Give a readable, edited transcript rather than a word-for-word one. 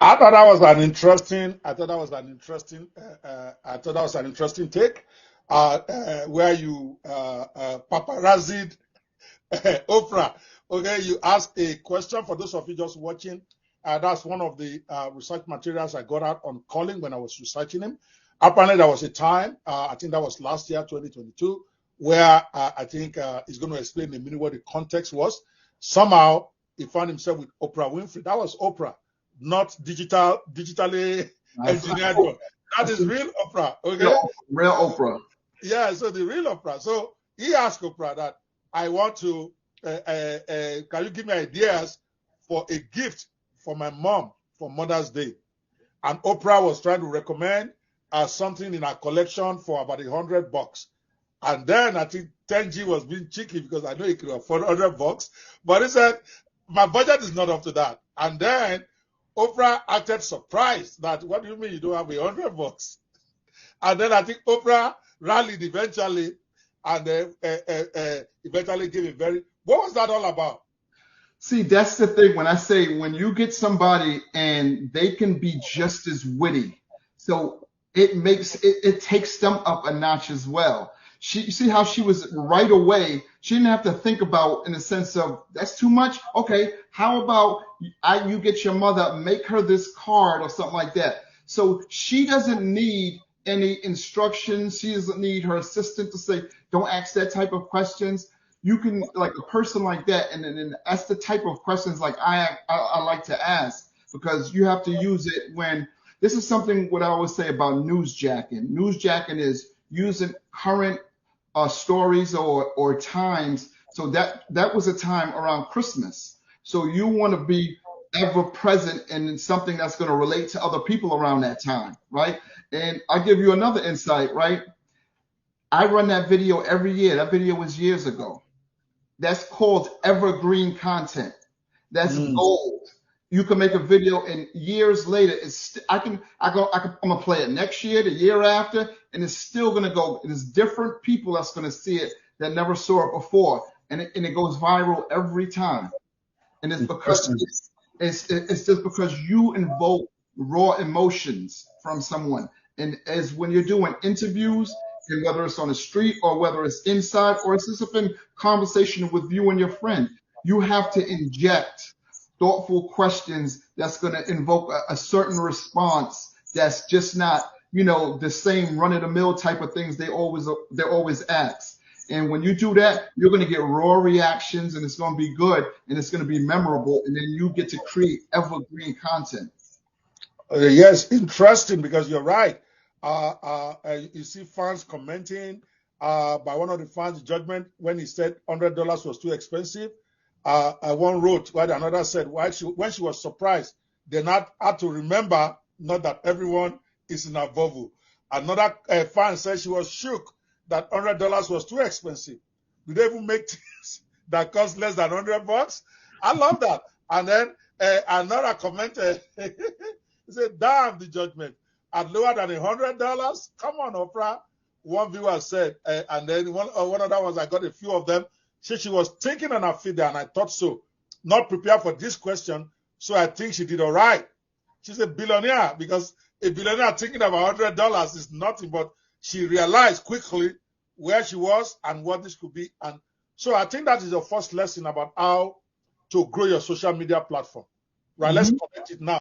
I thought that was an interesting. I thought that was an interesting. I thought that was an interesting take, where you paparazzied Oprah. Okay, you asked a question for those of you just watching. That's one of the research materials I got out on Colin when I was researching him. Apparently, there was a time, I think that was last year, 2022, where I think he's going to explain in a minute what the context was. Somehow, he found himself with Oprah Winfrey. That was Oprah, not digitally engineered one. That is real Oprah. Okay, real Oprah. Yeah, so the real Oprah. So he asked Oprah that I want to. Can you give me ideas for a gift for my mom for Mother's Day? And Oprah was trying to recommend something in her collection for about $100. And then I think 10G was being cheeky because I know he could afford $100, but he said, my budget is not up to that. And then Oprah acted surprised that, what do you mean you don't have $100? And then I think Oprah rallied eventually and eventually gave a very, what was that all about? See, that's the thing. When I say, when you get somebody and they can be just as witty, so it takes them up a notch as well. You see how she was right away. She didn't have to think about, in the sense of, that's too much. Okay, how about you get your mother, make her this card or something like that. So she doesn't need any instructions. She doesn't need her assistant to say, don't ask that type of questions. You can, like a person like that, and that's the type of questions like I like to ask, because you have to use it when, this is something what I always say about newsjacking. Newsjacking is using current stories or times. So that was a time around Christmas. So you want to be ever present in something that's going to relate to other people around that time, right? And I'll give you another insight, right? I run that video every year. That video was years ago. That's called evergreen content. That's gold. You can make a video and years later, I'm gonna play it next year, the year after, and it's still gonna go. There's different people that's gonna see it that never saw it before, and it goes viral every time. And it's because it's just because you invoke raw emotions from someone. And as when you're doing interviews, and whether it's on the street or whether it's inside or it's just in conversation with you and your friend, you have to inject thoughtful questions that's going to invoke a certain response that's just not, the same run-of-the-mill type of things they always ask. And when you do that, you're going to get raw reactions, and it's going to be good, and it's going to be memorable, and then you get to create evergreen content. Yes, interesting, because you're right. You see fans commenting by one of the fans' judgment when he said $100 was too expensive. One wrote, while another said, when she was surprised, they not had to remember not that everyone is in a bubble. Another fan said she was shook that $100 was too expensive. Do they even make things that cost less than $100? I love that. And then another commented, he said, damn, the judgment. At lower than $100? Come on, Oprah. One viewer said, and then one other ones, I got a few of them. She was thinking on her feet there, and I thought so. Not prepared for this question, so I think she did all right. She's a billionaire, because a billionaire thinking about $100 is nothing, but she realized quickly where she was and what this could be. And so I think that is the first lesson about how to grow your social media platform. Right, let's connect it now.